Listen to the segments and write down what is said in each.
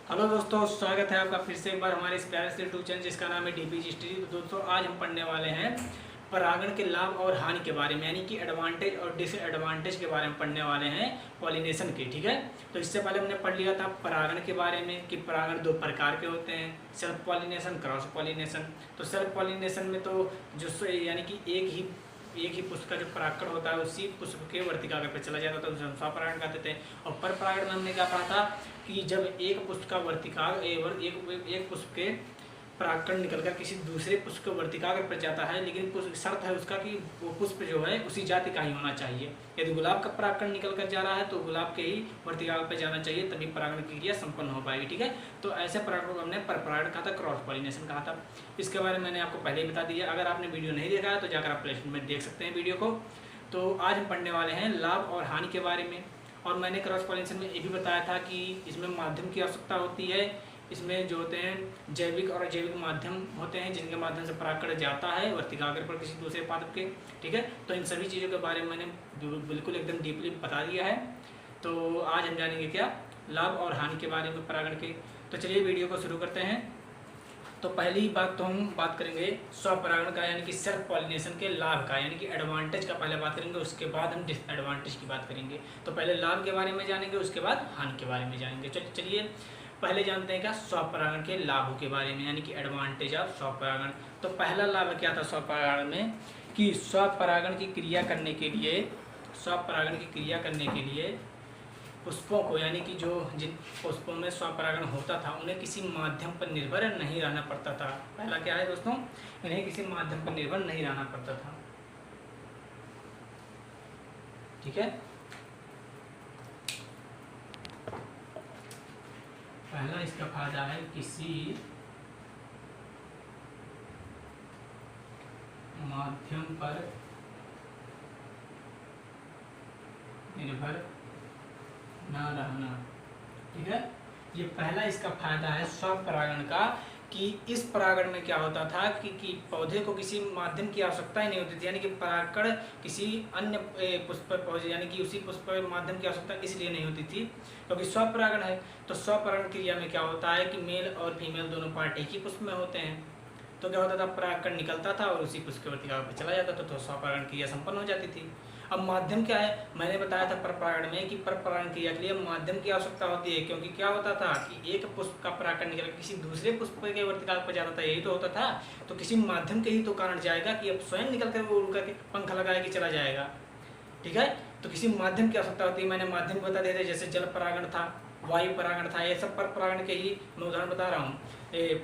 Hello दोस्तों, स्वागत है आपका फिर से एक बार हमारे इस प्यारे से यूट्यूब चैनल जिसका नाम है डीपीजी स्टडी। तो दोस्तों आज हम पढ़ने वाले हैं परागण के लाभ और हानि के बारे में, यानी कि एडवांटेज और डिसएडवांटेज के बारे में पढ़ने वाले हैं पॉलिनेशन के। ठीक है, तो इससे पहले हमने पढ़ लिया था परागण के बारे में कि परागण दो प्रकार के होते हैं, सेल्फ पॉलिनेशन, क्रॉस पॉलिनेशन। तो सेल्फ पॉलिनेशन में तो जो यानी कि एक ही पुष्प का जो परागण होता है उसी पुष्प के वर्तिकाग्र पर चला जाता था, उसे हम स्वपरागण कहते थे। और परपरागण में हमने क्या पढ़ा था कि जब एक पुष्प का वर्तिकाग्र एक पुष्प के परागकण निकलकर किसी दूसरे पुष्प के वर्तिकाग्र पर जाता है, लेकिन शर्त है उसका कि वो पुष्प जो है उसी जाति का ही होना चाहिए। यदि गुलाब का परागकण निकलकर जा रहा है तो गुलाब के ही वर्तिकाग्र पर जाना चाहिए, तभी परागण की क्रिया संपन्न हो पाएगी। ठीक है, तो ऐसे परागण को हमने परपरागण कहा था, क्रॉस पॉलिनेशन कहा था। इसके बारे में मैंने आपको पहले ही बता दिया। अगर आपने वीडियो नहीं देखा है तो जाकर आप प्ले स्टोर में देख सकते हैं वीडियो को। तो आज हम पढ़ने वाले हैं लाभ और हानि के बारे में। और मैंने क्रॉस पॉलिनेशन में ये भी बताया था कि इसमें माध्यम की आवश्यकता होती है। इसमें जो होते हैं जैविक और अजैविक माध्यम होते हैं, जिनके माध्यम से परागकण जाता है वर्तिकाग्र पर किसी दूसरे पादप के। ठीक है, तो इन सभी चीज़ों के बारे में मैंने बिल्कुल एकदम डीपली बता दिया है। तो आज हम जानेंगे क्या, लाभ और हानि के बारे में परागण के। तो चलिए वीडियो को शुरू करते हैं। तो पहली बात तो हम बात करेंगे स्वपरागण का, यानी कि सेल्फ पॉलिनेशन के लाभ का, यानी कि एडवांटेज का पहले बात करेंगे, उसके बाद हम डिसएडवांटेज की बात करेंगे। तो पहले लाभ के बारे में जानेंगे, उसके बाद हानि के बारे में जानेंगे। चलिए पहले जानते हैं क्या स्वपरागण के लाभों के बारे में, यानी कि एडवांटेज ऑफ स्वपरागण। तो पहला लाभ क्या था स्वपरागण में कि स्वपरागण की क्रिया करने के लिए पुष्पों को, यानी कि जो जिन पुष्पों में स्वपरागण होता था उन्हें किसी माध्यम पर निर्भर नहीं रहना पड़ता था। पहला क्या है दोस्तों, इन्हें किसी माध्यम पर निर्भर नहीं रहना पड़ता था। ठीक है, पहला इसका फायदा है किसी माध्यम पर निर्भर ना रहना। ठीक है, ये पहला इसका फायदा है स्वपरागण का कि इस परागण में क्या होता था कि पौधे को किसी माध्यम की आवश्यकता ही नहीं होती थी, यानी कि परागकण किसी अन्य पुष्प पर पहुंचे, यानी कि उसी पुष्प पर माध्यम की आवश्यकता इसलिए नहीं होती थी क्योंकि स्वपरागण है। तो स्वपरागण क्रिया में क्या होता है कि मेल और फीमेल दोनों पार्ट एक ही पुष्प में होते हैं। तो क्या होता था, परागकण निकलता था और उसी पुष्प के वर्तिकाग्र पर चला जाता था, तो स्वपरागण क्रिया संपन्न हो जाती थी। अब माध्यम क्या है, मैंने बताया था परपरागण में कि परपरागण क्रिया के लिए माध्यम की आवश्यकता होती है, क्योंकि क्या होता था कि एक पुष्प का परागकण निकल किसी दूसरे पुष्प के वर्तिकाग्र पर जाता था, यही तो होता था। तो किसी माध्यम के ही तो कारण जाएगा कि अब स्वयं निकल कर वो उड़ करके पंख लगाए कि चला जाएगा। ठीक है, तो किसी माध्यम की आवश्यकता होती है। मैंने माध्यम बता दिए थे, जैसे जल परागण था, वायु परागण था, ये सब परपरागण के ही मैं उदाहरण बता रहा हूँ,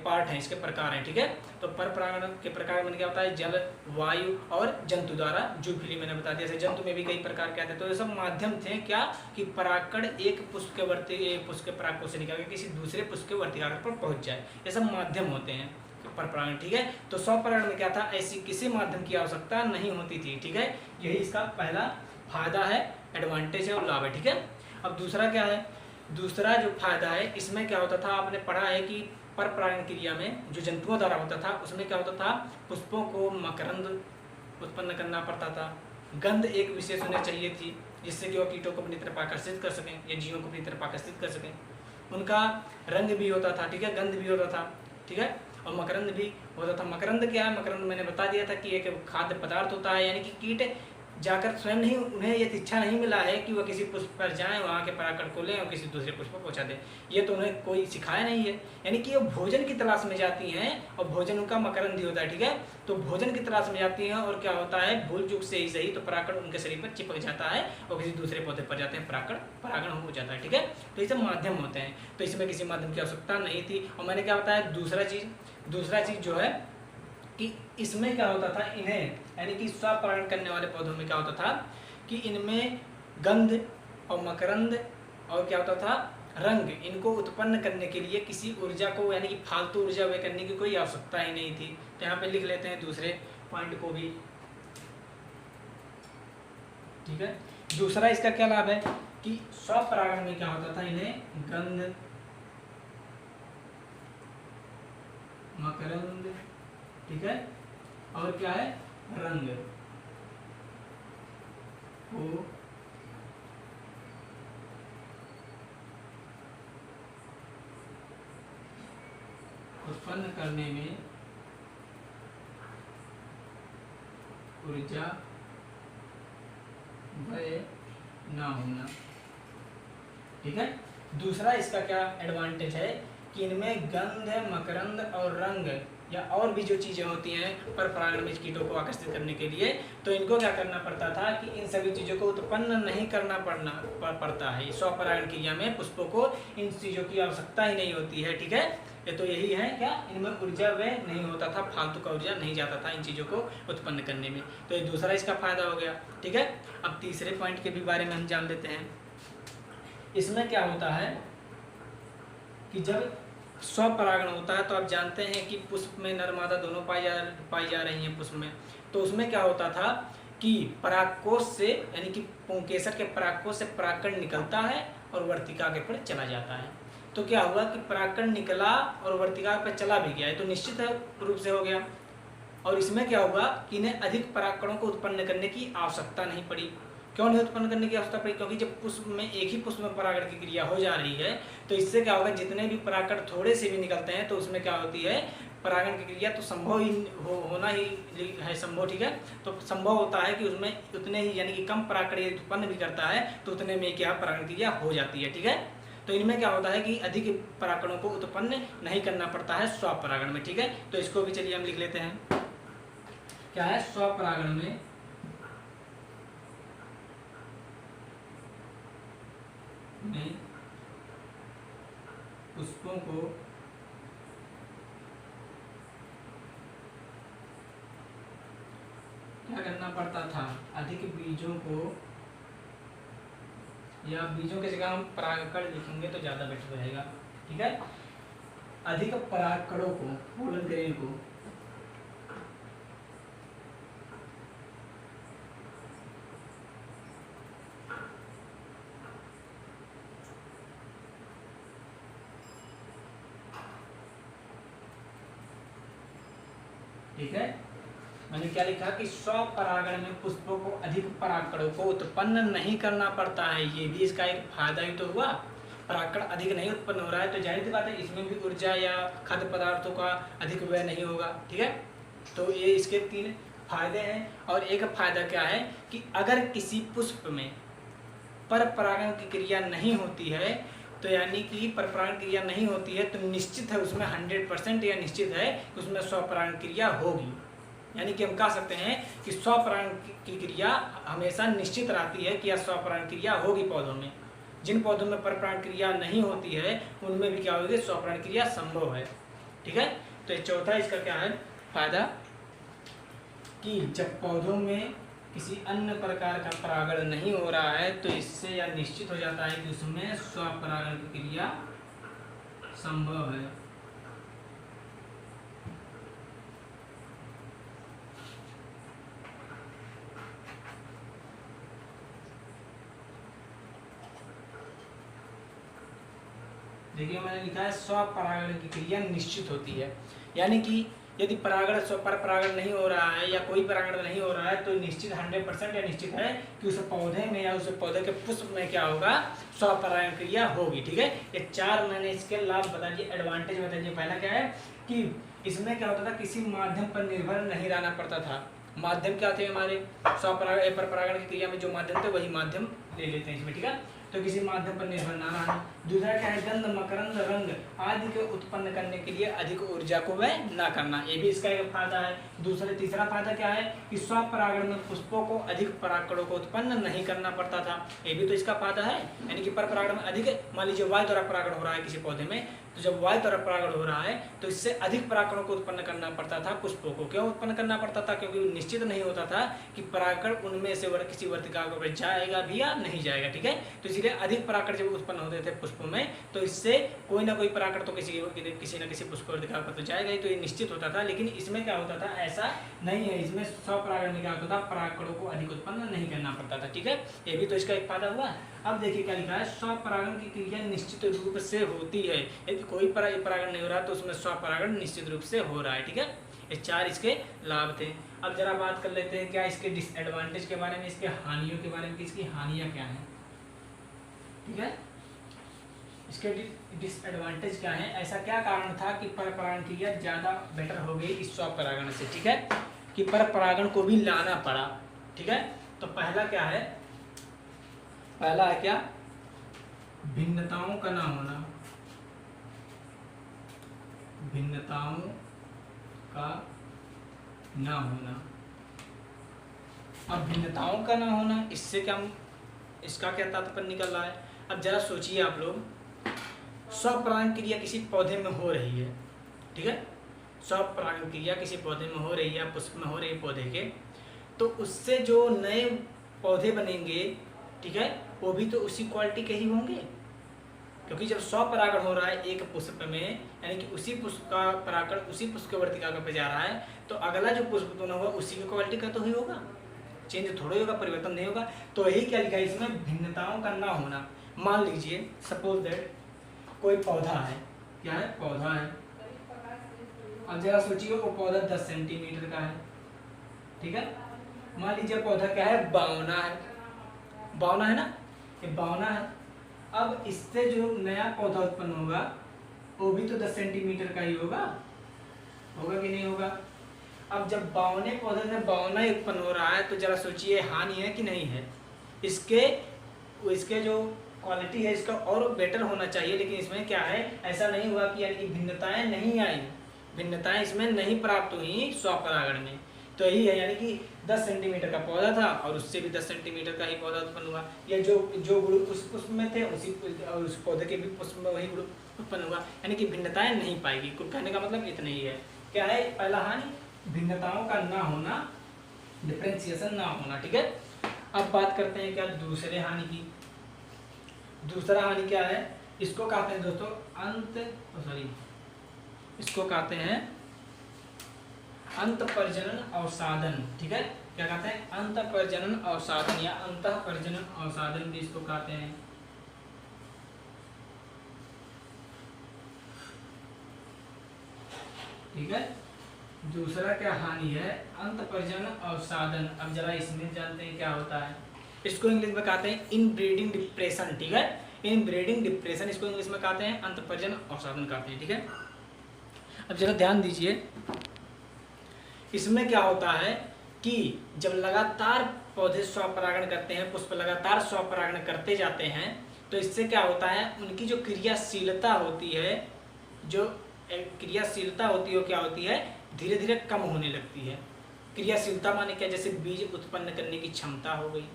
पार्ट हैं, इसके प्रकार हैं। ठीक है, तो परपरागण के प्रकार में क्या होता है, जल, वायु और जंतु द्वारा जूफिली मैंने बता दिया। जैसे जंतु में भी कई प्रकार के आते हैं। तो ये सब माध्यम थे क्या कि परागकण एक पुष्प के परागकोश से निकल के किसी दूसरे पुष्प के वर्तिकाग्र पर पहुंच जाए, ये सब माध्यम होते हैं परपरागण। ठीक है, तो स्वपरागण में क्या था, ऐसी किसी माध्यम की आवश्यकता नहीं होती थी। ठीक है, यही इसका पहला फायदा है, एडवांटेज है और लाभ है। ठीक है, अब दूसरा क्या है, दूसरा जो फायदा है इसमें क्या होता था, आपने पढ़ा है कि परपरागण क्रिया में जो जंतुओं द्वारा होता था उसमें क्या होता था, पुष्पों को मकरंद उत्पन्न करना पड़ता था, गंध एक विशेष होनी चाहिए थी जिससे कि वो कीटों को अपनी तरफ आकर्षित कर सकें या जीवों को अपनी तरफ आकर्षित कर सकें। उनका रंग भी होता था, ठीक है, गंध भी होता था। ठीक है, और मकरंद भी होता था। मकरंद क्या है, मकरंद मैंने बता दिया था कि एक खाद्य पदार्थ होता है, यानी कि कीट जाकर स्वयं नहीं, उन्हें ये इच्छा नहीं मिला है कि वह किसी पुष्प पर जाएं, वहाँ के परागकण को लें और किसी दूसरे पुष्प पर पहुँचा दें, ये तो उन्हें कोई सिखाया नहीं है। यानी कि वो भोजन की तलाश में जाती हैं और भोजन उनका मकरंद ही होता है। ठीक है, तो भोजन की तलाश में जाती हैं और क्या होता है, भूल चूक से ही सही तो परागकण उनके शरीर पर चिपक जाता है और किसी दूसरे पौधे पर जाते हैं, परागण हो जाता है। ठीक है, तो ये सब माध्यम होते हैं, तो इसमें किसी माध्यम की आवश्यकता नहीं थी। और मैंने क्या बताया, दूसरा चीज़ जो है कि इसमें क्या होता था, इन्हें यानी कि स्वपरागण करने वाले पौधों में क्या होता था कि इनमें गंध और मकरंद और क्या होता था, रंग, इनको उत्पन्न करने के लिए किसी ऊर्जा को, यानी कि फालतू ऊर्जा व्यय करने की कोई आवश्यकता ही नहीं थी। तो यहाँ पे लिख लेते हैं दूसरे पॉइंट को भी। ठीक है, दूसरा इसका क्या लाभ है कि स्वपरागण में क्या होता था, इन्हें गंध, मकरंद, ठीक है, और क्या है, रंग को उत्पन्न करने में ऊर्जा व्यय ना होना। ठीक है। दूसरा इसका क्या एडवांटेज है कि इनमें गंध, मकरंद और रंग या और भी जो चीज़ें होती हैं पर परागण में कीटों को आकर्षित करने के लिए, तो इनको क्या करना पड़ता था कि इन सभी चीज़ों को उत्पन्न नहीं करना पड़ता है। स्वपरागण क्रिया में पुष्पों को इन चीज़ों की आवश्यकता ही नहीं होती है। ठीक है। ये तो यही है क्या, इनमें ऊर्जा व्यय नहीं होता था, फालतू का ऊर्जा नहीं जाता था इन चीज़ों को उत्पन्न करने में। तो ये दूसरा इसका फायदा हो गया। ठीक है। अब तीसरे पॉइंट के भी बारे में हम जान लेते हैं। इसमें क्या होता है कि जब स्वपरागण होता है तो आप जानते हैं कि पुष्प में नर मादा दोनों पाई जा रही हैं पुष्प में। तो उसमें क्या होता था कि परागकोश से यानी कि पुंकेसर के परागकोश से परागकण निकलता है और वर्तिका के पर चला जाता है। तो क्या हुआ कि परागकण निकला और वर्तिका पर चला भी गया है, तो निश्चित रूप से हो गया। और इसमें क्या हुआ कि इन्हें अधिक परागकणों को उत्पन्न करने की आवश्यकता नहीं पड़ी। क्यों नहीं उत्पन्न करने की आवश्यकता पड़ी? क्योंकि जब पुष्प में एक ही पुष्प में परागण की क्रिया हो जा रही है तो इससे क्या होगा, जितने भी परागकण थोड़े से भी निकलते हैं तो उसमें क्या होती है, परागण की क्रिया तो संभव ही होना ही है संभव। ठीक है। तो संभव होता है कि उसमें उतने ही यानी कि कम परागकण उत्पन्न भी करता है तो उतने में क्या परागण क्रिया हो जाती है। ठीक है। तो इनमें क्या होता है कि अधिक परागकणों को उत्पन्न नहीं करना पड़ता है स्वपरागण में। ठीक है। तो इसको भी चलिए हम लिख लेते हैं। क्या है, स्वपरागण में पुष्पों को क्या करना पड़ता था, अधिक बीजों को, या बीजों की जगह हम परागकण लिखेंगे तो ज्यादा बेटर रहेगा। ठीक है। अधिक परागकणों को, पोलन ग्रेन को ठीक है। मैंने क्या लिखा कि स्वपरागण में पुष्पों को अधिक परागकणों को उत्पन्न नहीं करना पड़ता है। ये भी इसका एक फायदा ही तो हुआ। परागकण अधिक नहीं उत्पन्न हो रहा है तो जाहिर सी बात है इसमें भी ऊर्जा या खाद्य पदार्थों का अधिक व्यय नहीं होगा। ठीक है। तो ये इसके 3 फायदे हैं। और एक फायदा क्या है कि अगर किसी पुष्प में पर परागण की क्रिया नहीं होती है, तो यानी कि परपरागण क्रिया नहीं होती है, तो निश्चित है उसमें 100% या निश्चित है कि उसमें स्वपरागण क्रिया होगी। यानी कि हम कह सकते हैं कि स्वपरागण की क्रिया हमेशा निश्चित रहती है कि यह स्वपरागण क्रिया होगी पौधों में। जिन पौधों में परपरागण क्रिया नहीं होती है उनमें भी क्या होगी, स्वपरागण क्रिया संभव है। ठीक है। तो चौथा इसका क्या है फायदा कि जब पौधों में किसी अन्य प्रकार का परागण नहीं हो रहा है तो इससे यह निश्चित हो जाता है कि उसमें स्वपरागण की क्रिया संभव है। देखिए मैंने लिखा है स्वपरागण की क्रिया निश्चित होती है। यानी कि यदि परागण पर परागण नहीं हो रहा है या कोई परागण नहीं हो रहा है तो निश्चित 100% या निश्चित है कि उस पौधे में या उस पौधे के पुष्प में क्या होगा, स्वपरागण क्रिया होगी। ठीक है। ये 4 मैंने इसके लाभ बता दिए, एडवांटेज बता दिए। पहला क्या है कि इसमें क्या होता था, किसी माध्यम पर निर्भर नहीं रहना पड़ता था। माध्यम क्या थे हमारे, स्वपरागण पर परागण की क्रिया में जो माध्यम थे वही माध्यम ले लेते हैं इसमें। ठीक है। तो किसी माध्यम पर निर्भर ना रहना। दूसरा क्या है, गंध, मकरंद, रंग आदि के उत्पन्न करने के लिए अधिक ऊर्जा को व्यय ना करना, ये भी इसका एक फायदा है। तीसरा फायदा क्या है कि स्वपरागण में पुष्पों को अधिक परागकणों को उत्पन्न नहीं करना पड़ता था, ये भी तो इसका फायदा है। यानी कि पर परागण में अधिक, मान लीजिए वायु द्वारा परागण हो रहा है किसी पौधे में, तो जब वायु द्वारा परागण हो रहा है तो इससे अधिक परागकणों को उत्पन्न करना पड़ता था पुष्पों को। क्यों उत्पन्न करना पड़ता था, क्योंकि निश्चित नहीं होता था कि परागकण उनमें से किसी वर्तिका को जाएगा भी या नहीं जाएगा। ठीक है। तो इसलिए अधिक परागकण जब उत्पन्न होते थे पुष्पों में तो इससे कोई ना कोई परागकण तो किसी न किसी पुष्प वर्तिका पर तो जाएगा ही, तो ये निश्चित होता था। लेकिन इसमें क्या होता था, ऐसा नहीं है। इसमें स्वपरागण में क्या होता था, परागकणों को अधिक उत्पन्न नहीं करना पड़ता था। ठीक है। ये भी तो इसका एक फायदा हुआ। अब देखिए क्या लिखा है, स्वपरागण की क्रिया निश्चित रूप से होती है। यदि कोई परागण नहीं हो रहा तो उसमें स्वपरागण निश्चित रूप से हो रहा है। ठीक है। ये 4 इसके लाभ थे। अब जरा बात कर लेते हैं क्या इसके डिसएडवांटेज के बारे में, इसके हानियों के बारे में कि इसकी हानियां क्या हैं। ठीक है। इसके डिसएडवांटेज क्या है, ऐसा क्या कारण था कि पर परागण क्रिया ज़्यादा बेटर हो गई इस स्वपरागण से, ठीक है, कि पर परागण को भी लाना पड़ा, ठीक है। तो पहला क्या है, पहला है क्या, भिन्नताओं का ना होना, भिन्नताओं का ना होना। अब भिन्नताओं का ना होना, इससे क्या, इसका क्या तात्पर्य निकल रहा है। अब जरा सोचिए आप लोग, स्वपरागण क्रिया किसी पौधे में हो रही है, ठीक है, स्वपरागण क्रिया किसी पौधे में हो रही है, पुष्प में हो रही है पौधे के, तो उससे जो नए पौधे बनेंगे, ठीक है, वो भी तो उसी क्वालिटी के ही होंगे, क्योंकि जब स्वपरागण हो रहा है एक पुष्प में, यानी कि उसी पुष्प का परागण उसी पुष्प के वर्तिका पे जा रहा है, तो अगला जो पुष्प उत्पन्न होगा उसी की क्वालिटी का तो ही होगा, चेंज थोड़ा होगा, परिवर्तन नहीं होगा। तो यही क्या लिखा है इसमें, भिन्नताओं का ना होना। मान लीजिए सपोज दैट कोई पौधा है, क्या है, पौधा है, अब जरा सोचिए वो पौधा 10 सेंटीमीटर का है, ठीक है। मान लीजिए पौधा क्या है, बावना है, बावना है ना, ये बावना है। अब इससे जो नया पौधा उत्पन्न होगा वो भी तो 10 सेंटीमीटर का ही होगा, होगा कि नहीं होगा। अब जब बावने पौधे में बावना ही उत्पन्न हो रहा है, तो जरा सोचिए हानि है कि नहीं है, इसके जो क्वालिटी है इसका और बेटर होना चाहिए, लेकिन इसमें क्या है, ऐसा नहीं हुआ कि यानी कि भिन्नताएं नहीं आई, भिन्नताएं इसमें नहीं प्राप्त हुई स्वपरागण में। तो यही है, यानी कि 10 सेंटीमीटर का पौधा था और उससे भी 10 सेंटीमीटर का ही पौधा उत्पन्न हुआ, या जो गुण उस पुष्प में थे उस पौधे के भी पुष्प में वही गुण उत्पन्न हुआ, यानी कि भिन्नताएं नहीं पाएगी। कुल कहने का मतलब इतना ही है, क्या है पहला हानि, भिन्नताओं का ना होना, डिफरेंशिएशन ना होना, ठीक है। अब बात करते हैं क्या दूसरे हानि की। दूसरा हानि क्या है, इसको कहते हैं दोस्तों इसको कहते हैं अंतःप्रजनन अवसादन, ठीक है, क्या कहते हैं, अंतःप्रजनन अवसादन या अंतःप्रजनन अवसादन भी इसको कहते हैं। ठीक है, दूसरा क्या हानि है, अंतःप्रजनन अवसादन। अब जरा इसमें जानते हैं क्या होता है, इसको इंग्लिश में कहते हैं इनब्रीडिंग डिप्रेशन, ठीक है, इनब्रीडिंग डिप्रेशन इसको इंग्लिश में कहते हैं, अंतःप्रजनन अवसादन कहते हैं, ठीक है। अब जरा ध्यान दीजिए, इसमें क्या होता है कि जब लगातार पौधे स्वपरागण करते हैं, पुष्प लगातार स्वपरागण करते जाते हैं, तो इससे क्या होता है, उनकी जो क्रियाशीलता होती है, जो क्रियाशीलता होती है वो क्या होती है, धीरे धीरे कम होने लगती है। क्रियाशीलता माने क्या, जैसे बीज उत्पन्न करने की क्षमता हो गई,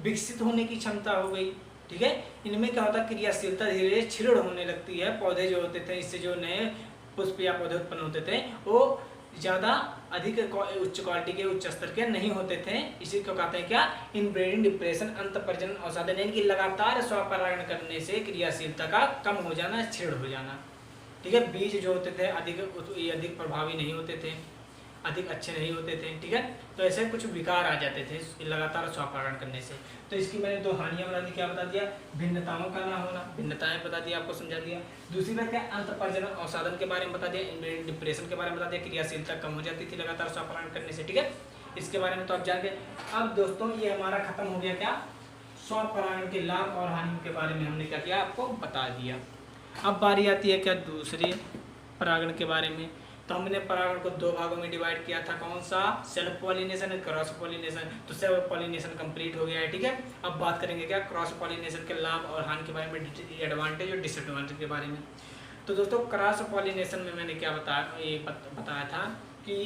विकसित होने की क्षमता हो गई, ठीक है। इनमें क्या होता है, क्रियाशीलता धीरे धीरे क्षीण होने लगती है। पौधे जो होते थे, इससे जो नए पुष्प या पौधे उत्पन्न होते थे वो ज़्यादा अधिक उच्च क्वालिटी के, उच्च स्तर के नहीं होते थे। इसी को कहते हैं क्या, इनब्रीडिंग डिप्रेशन, अंतःप्रजनन अवसादन, यानी कि लगातार स्वपरागण करने से क्रियाशीलता का कम हो जाना, क्षीण हो जाना, ठीक है। बीज जो होते थे अधिक प्रभावी नहीं होते थे, अधिक अच्छे नहीं होते थे, ठीक है। तो ऐसे कुछ विकार आ जाते थे लगातार स्वपरागण करने से। तो इसकी मैंने दो हानियां बता दी, क्या बता दिया, भिन्नताओं का ना होना, भिन्नताएं बता दिया, आपको समझा दिया। दूसरी बात क्या, अंतःप्रजनन अवसादन के बारे में बता दिया, डिप्रेशन के बारे में बता दिया, क्रियाशीलता कम हो जाती थी लगातार स्वपरागण करने से, ठीक है। इसके बारे में तो आप जान गए। अब दोस्तों ये हमारा खत्म हो गया क्या, स्वपरागण के लाभ और हानि के बारे में हमने क्या किया, आपको बता दिया। अब बारी आती है क्या, दूसरे परागण के बारे में। तो हमने परागण को दो भागों में डिवाइड किया था, कौन सा, सेल्फ पॉलिनेशन और क्रॉस पॉलिनेशन। तो सेल्फ पॉलिनेशन कंप्लीट हो गया है, ठीक है। अब बात करेंगे क्या, क्रॉस पॉलिनेशन के लाभ और हानि के बारे में, एडवांटेज और डिसएडवांटेज के बारे में। तो दोस्तों क्रॉस पॉलिनेशन में मैंने क्या बताया था कि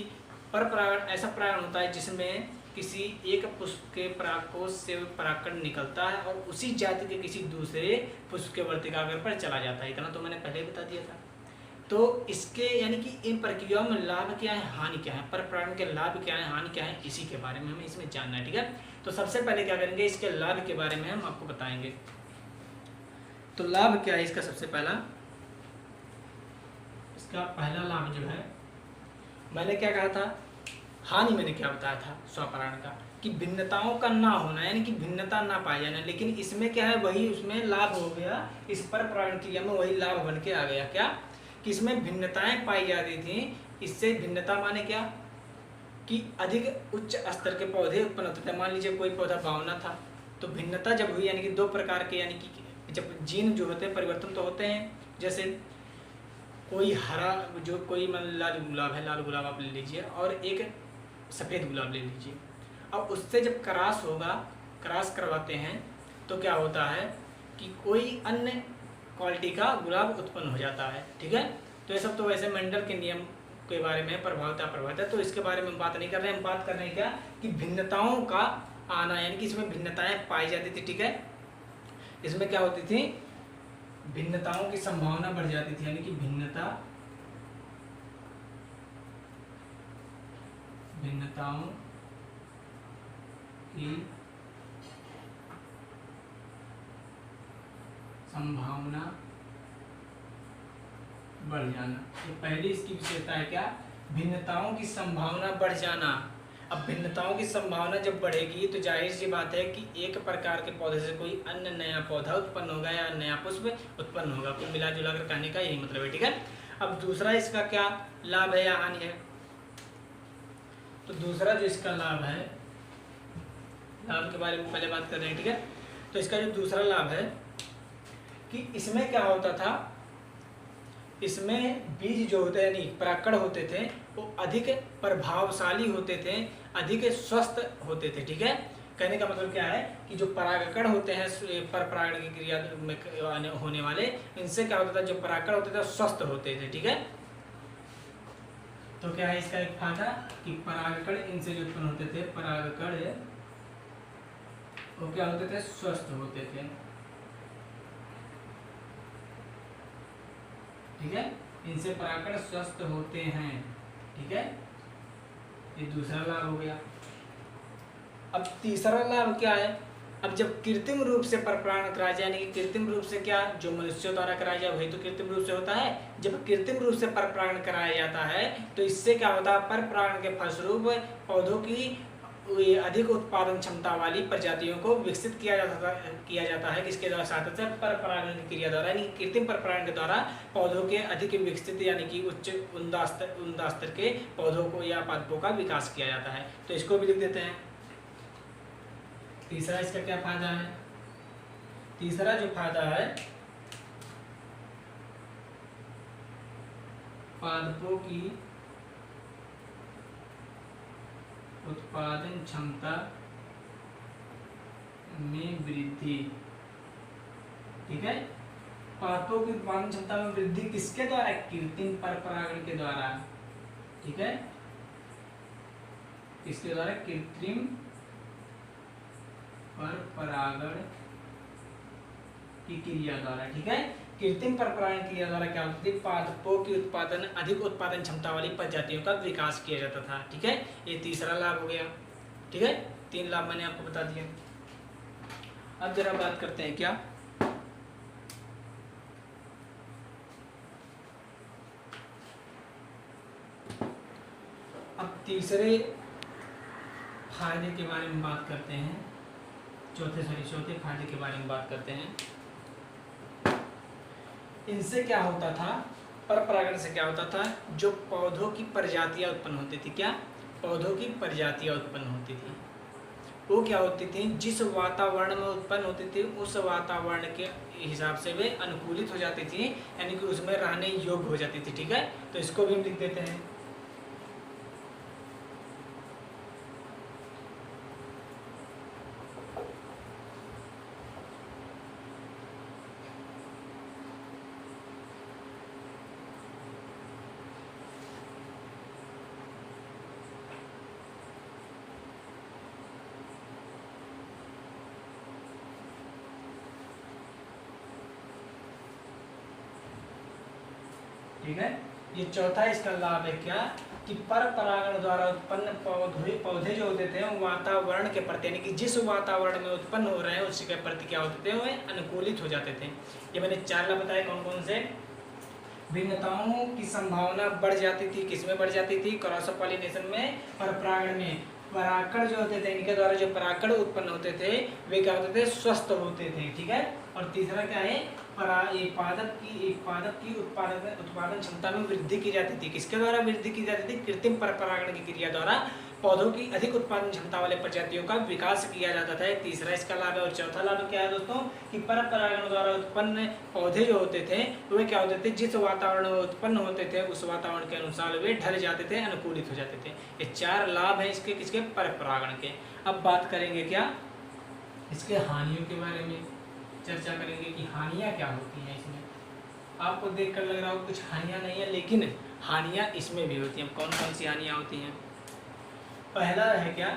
पर परागण ऐसा परागण होता है जिसमें किसी एक पुष्प के परागकोश से परागकण निकलता है और उसी जाति के किसी दूसरे पुष्प के वर्तिकाग्र पर चला जाता है। इतना तो मैंने पहले ही बता दिया था। तो इसके यानी कि इन प्रक्रियाओं में लाभ क्या है, हानि क्या है, पर परागण के लाभ क्या है, हानि क्या है, इसी के बारे में हमें इसमें जानना है, ठीक है। तो सबसे पहले क्या करेंगे, इसके लाभ के बारे में हम आपको बताएंगे। तो लाभ क्या है इसका, सबसे पहला, इसका पहला लाभ जो है, मैंने क्या कहा था, हानि मैंने क्या बताया था स्वपरागण का, कि भिन्नताओं का ना होना, यानी कि भिन्नता ना पाया जाना। लेकिन इसमें क्या है, वही उसमें लाभ हो गया, इस पर परागण क्रिया में वही लाभ बन के आ गया, क्या कि इसमें भिन्नताएं पाई जाती थी। इससे भिन्नता माने क्या, कि अधिक उच्च स्तर के पौधे उत्पन्न होते थे। मान लीजिए कोई पौधा बावना था, तो भिन्नता जब हुई, यानी कि दो प्रकार के, यानी कि जब जीन जो होते हैं परिवर्तन तो होते हैं, जैसे कोई हरा जो कोई मतलब लाल गुलाब है, लाल गुलाब आप ले लीजिए, और एक सफ़ेद गुलाब ले लीजिए। अब उससे जब क्रॉस होगा, क्रॉस करवाते हैं तो क्या होता है कि कोई अन्य क्वालिटी का गुलाब उत्पन्न हो जाता है। ठीक है, तो ये सब तो वैसे मेंडल के नियम के बारे में प्रभावित है, तो इसके बारे में हम बात नहीं कर रहे हैं। हम बात कर रहे हैं क्या कि भिन्नताओं का आना, यानी कि इसमें भिन्नताएं पाई जाती थी। ठीक है, इसमें क्या होती थी, भिन्नताओं की संभावना बढ़ जाती थी, यानी कि भिन्नताओं की संभावना बढ़ जाना। तो पहली इसकी विशेषता है क्या, भिन्नताओं की संभावना बढ़ जाना। अब भिन्नताओं की संभावना जब बढ़ेगी तो जाहिर सी बात है कि एक प्रकार के पौधे से कोई अन्य नया पौधा उत्पन्न होगा या नया पुष्प उत्पन्न होगा। कुल मिला जुला कर कहने का यही मतलब है। ठीक है, अब दूसरा इसका क्या लाभ है या हानि है, तो दूसरा जो इसका लाभ है, लाभ के बारे में पहले बात कर रहे हैं। ठीक है, तो इसका जो दूसरा लाभ है कि इसमें क्या होता था, इसमें बीज जो होते हैं यानी परागकण होते थे वो अधिक प्रभावशाली होते थे, अधिक स्वस्थ होते थे। ठीक है, कहने का मतलब क्या है कि जो परागकण होते हैं पर परागण की क्रिया में होने वाले, इनसे क्या होता था, जो परागकण होते थे स्वस्थ होते थे। ठीक है, तो क्या है इसका एक फायदा कि परागकण इनसे जो उत्पन्न होते थे, परागकण वो क्या होते थे, स्वस्थ होते थे। ठीक है, इनसे परागकण स्वस्थ होते हैं। ठीक है, ये दूसरा लाभ हो गया। अब तीसरा लाभ क्या है, अब जब कृत्रिम रूप से परपरागण कराया जाए, यानी कि कृत्रिम रूप से क्या, जो मनुष्यों द्वारा कराया जाए वही तो कृत्रिम रूप से होता है। जब कृत्रिम रूप से परपरागण कराया जाता है तो इससे क्या होता है, परपरागण के फलस्वरूप पौधों की अधिक उत्पादन क्षमता वाली प्रजातियों को विकसित किया जाता है। किसके द्वारा, साथ परपरागण की क्रिया द्वारा, यानी कृत्रिम परपरागण के द्वारा पौधों के अधिक विकसित यानी कि उच्च उम्दा स्तर के पौधों को या पादपों का विकास किया जाता है। तो इसको भी लिख देते हैं। तीसरा इसका क्या फायदा है, तीसरा जो फायदा है, पादपों की उत्पादन क्षमता में वृद्धि। ठीक है, पादपों की उत्पादन क्षमता में वृद्धि किसके द्वारा, कृत्रिम परपरागण के द्वारा। ठीक है, इसके द्वारा कृत्रिम परपरागण की क्रिया द्वारा। ठीक है, कृत्रिम परपरागण क्रिया द्वारा क्या होती थी, पादपों की अधिक उत्पादन क्षमता वाली प्रजातियों का विकास किया जाता था। ठीक है, ये तीसरा लाभ हो गया। ठीक है, 3 लाभ मैंने आपको बता दिए। अब जरा बात करते हैं क्या, अब तीसरे फायदे के बारे में बात करते हैं, चौथे फायदे के बारे में बात करते हैं। इनसे क्या होता था, परपरागण से क्या होता था, जो पौधों की प्रजातियां उत्पन्न होती थी, क्या पौधों की प्रजातियां उत्पन्न होती थी, वो क्या होती थी, जिस वातावरण में उत्पन्न होती थी उस वातावरण के हिसाब से वे अनुकूलित हो जाती थी, यानी कि उसमें रहने योग्य हो जाती थी। ठीक है, तो इसको भी हम लिख देते हैं। ठीक है, ये चौथा इसका लाभ है क्या कि पर परागण द्वारा उत्पन्न पौधे जो होते थे वो वातावरण के प्रति, यानी कि जिस वातावरण में उत्पन्न हो रहे हैं उसी के प्रति क्या होते थे, वे अनुकूलित हो जाते थे। ये मैंने 4 लाभ बताए, कौन कौन से, भिन्नताओं की संभावना बढ़ जाती थी, किसमें बढ़ जाती थी, क्रॉस पॉलिनेशन में, परपरागण में। परागकण जो होते थे, इनके द्वारा जो परागकण उत्पन्न होते थे वे क्या होते थे, स्वस्थ होते थे। ठीक है, और तीसरा क्या है, पादप की उत्पादन क्षमता में वृद्धि की जाती थी। किसके द्वारा वृद्धि की जाती थी, कृत्रिम परपरागण की क्रिया द्वारा पौधों की अधिक उत्पादन क्षमता वाले प्रजातियों का विकास किया जाता था। एक तीसरा इसका लाभ है। और चौथा लाभ क्या है दोस्तों कि पर परागण द्वारा उत्पन्न पौधे जो होते थे वे क्या होते थे, जिस वातावरण में उत्पन्न होते थे उस वातावरण के अनुसार वे ढल जाते थे, अनुकूलित हो जाते थे। ये 4 लाभ हैं इसके किसके, पर परागण के। अब बात करेंगे क्या इसके हानियों के बारे में, चर्चा करेंगे कि हानियाँ क्या होती हैं इसमें। आपको देखकर लग रहा हो कुछ हानियाँ नहीं है, लेकिन हानियाँ इसमें भी होती हैं। कौन कौन सी हानियाँ होती हैं? पहला है क्या,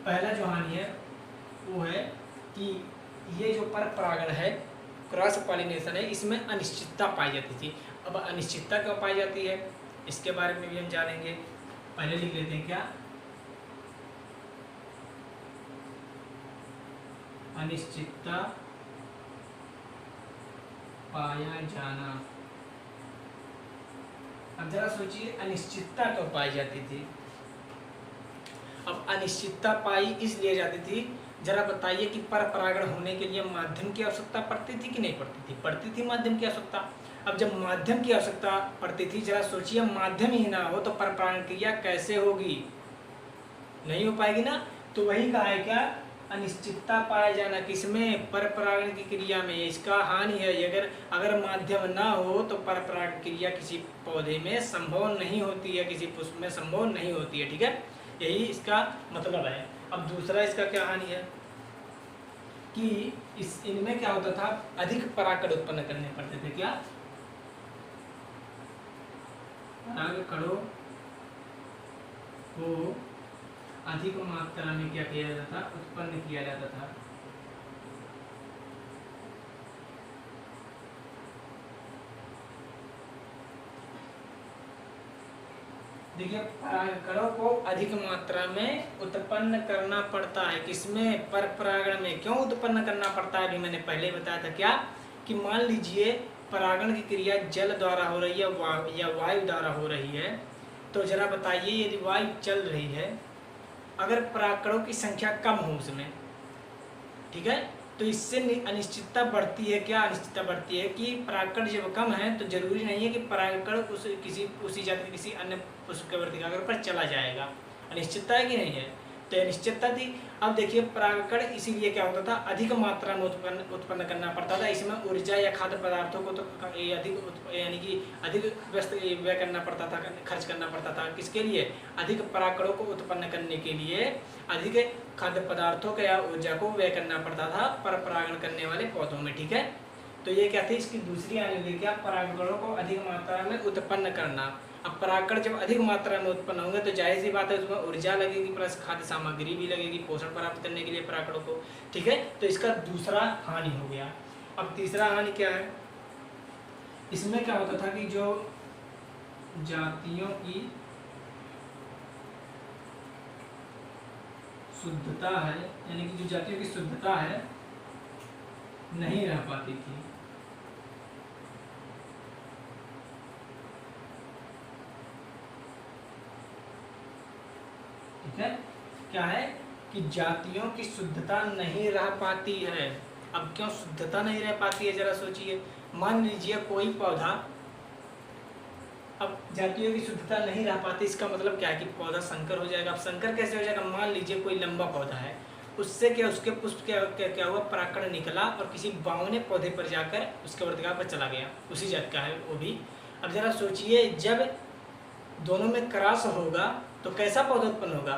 पहला जो हानि है वो है कि ये जो पर परागण है, क्रॉस पॉलिनेशन है, इसमें अनिश्चितता पाई जाती थी। अब अनिश्चितता क्यों पाई जाती है इसके बारे में भी हम जानेंगे। पहले लिख लेते हैं क्या, अनिश्चितता पाया जाना। अब जरा सोचिए अनिश्चितता क्यों पाई जाती थी। अब अनिश्चितता पाई इसलिए जाती थी, जरा बताइए कि पर परागण होने के लिए माध्यम की आवश्यकता पड़ती थी कि नहीं पड़ती थी? पड़ती थी माध्यम की आवश्यकता। अब जब माध्यम की आवश्यकता पड़ती थी, जरा सोचिए माध्यम ही ना हो तो पर परागण क्रिया कैसे होगी, नहीं हो पाएगी ना। तो वही कहा है क्या, अनिश्चितता पाया जाना किसमें, पर परागण की क्रिया में। इसका हानि है, अगर माध्यम ना हो तो पर परागण क्रिया किसी पौधे में संभव नहीं होती है, किसी पुष्प में संभव नहीं होती है। ठीक है, यही इसका मतलब है। अब दूसरा इसका क्या हानि है कि इनमें क्या होता था, अधिक परागकण उत्पन्न करने पड़ते थे। क्या, परागकणों को अधिक मात्रा में क्या किया जाता था, उत्पन्न किया जाता था। देखिए परागकणों को अधिक मात्रा में उत्पन्न करना पड़ता है, किसमें, पर परागण में। क्यों उत्पन्न करना पड़ता है, अभी मैंने पहले बताया था क्या कि मान लीजिए परागण की क्रिया जल द्वारा हो रही है या वायु द्वारा हो रही है, तो जरा बताइए यदि वायु चल रही है, अगर परागकणों की संख्या कम हो उसमें, ठीक है, तो इससे अनिश्चितता बढ़ती है। क्या अनिश्चितता बढ़ती है कि परागकण जब कम है तो जरूरी नहीं है कि परागकण उसी जाति के किसी अन्य पुष्प के वर्तिकाग्र पर चला जाएगा। अनिश्चितता है कि नहीं है, तो अनिश्चितता थी। अब देखिए परागकण इसीलिए क्या होता था, अधिक मात्रा में उत्पन्न करना पड़ता था। इसमें ऊर्जा या खाद्य पदार्थों को तो अधिक यानी कि अधिक व्यस्त व्यय करना पड़ता था, खर्च करना पड़ता था। किसके लिए, अधिक परागकणों को उत्पन्न करने के लिए अधिक खाद्य पदार्थों का या ऊर्जा को व्यय करना पड़ता था पर परागण करने वाले पौधों में। ठीक है, तो ये क्या थी, इसकी दूसरी हानि होगी क्या, परागकणों को अधिक मात्रा में उत्पन्न करना। अब परागकण जब अधिक मात्रा में उत्पन्न होंगे तो जाहिर सी बात है उसमें ऊर्जा लगेगी प्लस खाद्य सामग्री भी लगेगी पोषण प्राप्त करने के लिए परागकणों को। ठीक है, तो इसका दूसरा हानि हो गया। अब तीसरा हानि क्या है, इसमें क्या होता था कि जो जातियों की शुद्धता है, यानी कि जो जातियों की शुद्धता है नहीं रह पाती थी। ठीक है, क्या है कि जातियों की शुद्धता नहीं रह पाती है। अब क्यों शुद्धता नहीं रह पाती है, जरा सोचिए। मान लीजिए कोई पौधा, अब जातियों की शुद्धता नहीं रह पाती, इसका मतलब क्या है कि पौधा संकर हो जाएगा। अब संकर कैसे हो जाएगा, मान लीजिए कोई लंबा पौधा है, उससे क्या उसके पुष्प क्या हुआ, परागकण निकला और किसी बावने पौधे पर जाकर उसके वर्तिका पर चला गया, उसी जात का है वो भी। अब जरा सोचिए जब दोनों में क्रॉस होगा तो कैसा पौधा उत्पन्न होगा,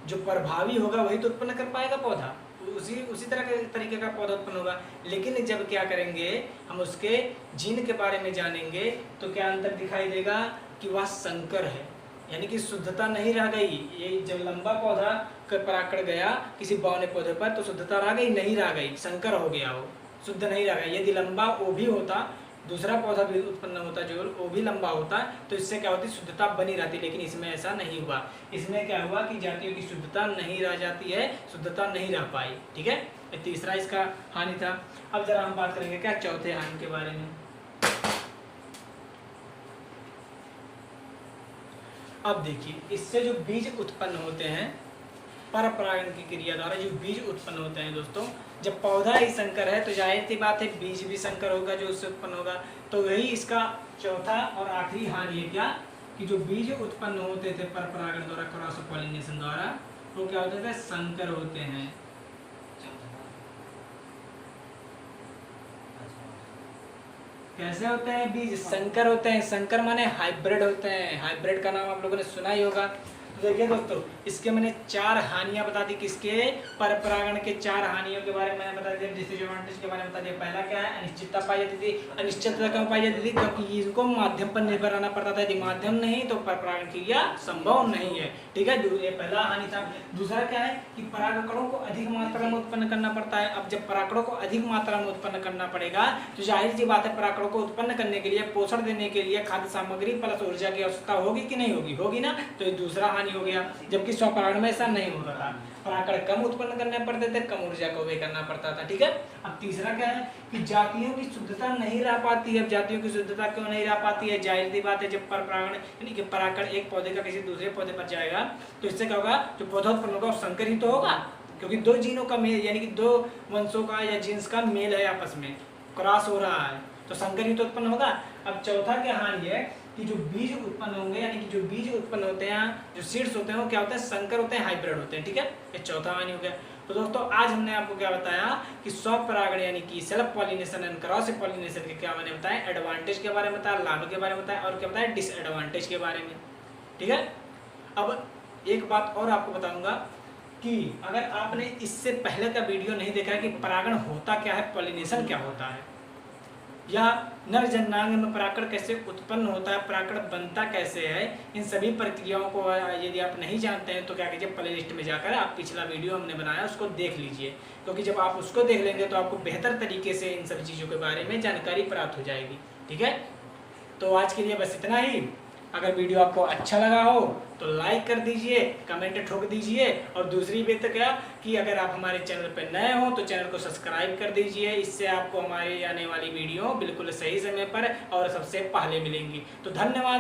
जो प्रभावी होगा वही तो उत्पन्न कर पाएगा पौधा, उसी तरह के तरीके का पौधा उत्पन्न होगा। लेकिन जब क्या करेंगे हम उसके जीन के बारे में जानेंगे तो क्या अंतर दिखाई देगा कि वह संकर है, यानी कि शुद्धता नहीं रह गई। ये जब लंबा पौधा परागकण गया किसी बौने पौधे पर तो शुद्धता रह गई, नहीं रह गई, संकर हो गया, वो शुद्ध नहीं रह गया। यदि लंबा वो भी होता, दूसरा पौधा भी उत्पन्न होता जो वो भी लंबा होता, तो इससे क्या होती, शुद्धता बनी रहती। लेकिन इसमें ऐसा नहीं हुआ। इसमें क्या हुआ कि जातियों की शुद्धता नहीं रह जाती है, शुद्धता नहीं रह पाई। ठीक है, ये तीसरा इसका हानि था। अब जरा हम बात करेंगे क्या चौथे हानि के बारे में। अब देखिए इससे जो बीज उत्पन्न होते हैं पर परागण की क्रिया द्वारा जो बीज उत्पन्न होते हैं दोस्तों, जब पौधा ही संकर है तो जाहिर सी बात है बीज भी संकर होगा जो उससे उत्पन्न होगा। तो वही इसका चौथा और आखिरी हानि है क्या कि जो बीज उत्पन्न होते थे पर परागण द्वारा, क्रॉस पॉलिनेशन द्वारा, वो क्या होते थे? संकर होते हैं। कैसे होते हैं? बीज संकर होते हैं। संकर माने हाइब्रिड होते हैं। हाइब्रिड का नाम आप लोगों ने सुना ही होगा। तो देखिए दोस्तों, इसके मैंने 4 हानियां बता दी। किसके? पर परागण के 4 हानियों के बारे में मैंने बता दिया। डिसएडवांटेज के बारे में बता दिया। पहला क्या है? अनिश्चितता पाई जाती थी। अनिश्चितता क्यों पाई जाती थी? क्योंकि इसको माध्यम पर निर्भर रहना पड़ता था। यदि माध्यम नहीं तो पर परागण क्रिया संभव नहीं है। ठीक है, ये पहला हानि था। दूसरा क्या है कि परागकणों को अधिक मात्रा में उत्पन्न करना पड़ता है। अब जब परागकणों को अधिक मात्रा में उत्पन्न करना पड़ेगा तो जाहिर सी बात है, परागकणों को उत्पन्न करने के लिए, पोषण देने के लिए खाद्य सामग्री प्लस ऊर्जा की आवश्यकता होगी कि नहीं होगी? होगी ना। तो ये दूसरा हानि हो गया। जबकि स्वपरागण में ऐसा नहीं होता था। परागकण कम उत्पन्न करने पड़ते थे, कम ऊर्जा को व्यय करना पड़ता था। ठीक है। अब तीसरा क्या है कि जातियों की शुद्धता नहीं रह पाती है। अब जातियों की शुद्धता क्यों नहीं रह पाती है? जाहिर सी बात है, जब पर परागण यानी कि परागकण एक पौधे का किसी दूसरे पौधे पर जाएगा तो इससे क्या होगा? जो पौधा उत्पन्न होगा वो संकर ही तो होगा, क्योंकि 2 जीनों का मेल, यानी कि 2 वंशों का या जीन्स का मेल है, आपस में क्रॉस हो रहा है, तो संकर ही तो उत्पन्न होगा। अब चौथा क्या हानि है कि जो बीज उत्पन्न होंगे, यानी कि जो बीज उत्पन्न होते हैं, जो सीड्स होते हैं, वो क्या होते हैं? संकर होते हैं, हाइब्रिड होते हैं। ठीक है, ये चौथा हानि हो गया। तो दोस्तों, आज हमने आपको क्या बताया कि स्वपरागण यानी कि self pollination and cross pollination के क्या मैंने बताया? एडवांटेज के बारे में बताया, लाभ के बारे में बताया, और क्या बताया? डिसएडवांटेज के बारे में। ठीक है। अब एक बात और आपको बताऊंगा कि अगर आपने इससे पहले का वीडियो नहीं देखा है कि परागण होता क्या है, पॉलिनेशन क्या होता है, या नर जननांग में परागण कैसे उत्पन्न होता है, परागण बनता कैसे है, इन सभी प्रक्रियाओं को यदि आप नहीं जानते हैं तो क्या कीजिए, प्ले लिस्ट में जाकर आप पिछला वीडियो हमने बनाया उसको देख लीजिए, क्योंकि जब आप उसको देख लेंगे तो आपको बेहतर तरीके से इन सभी चीज़ों के बारे में जानकारी प्राप्त हो जाएगी। ठीक है, तो आज के लिए बस इतना ही। अगर वीडियो आपको अच्छा लगा हो तो लाइक कर दीजिए, कमेंट ठोक दीजिए, और दूसरी बात क्या कि अगर आप हमारे चैनल पर नए हो तो चैनल को सब्सक्राइब कर दीजिए। इससे आपको हमारी आने वाली वीडियो बिल्कुल सही समय पर और सबसे पहले मिलेंगी। तो धन्यवाद।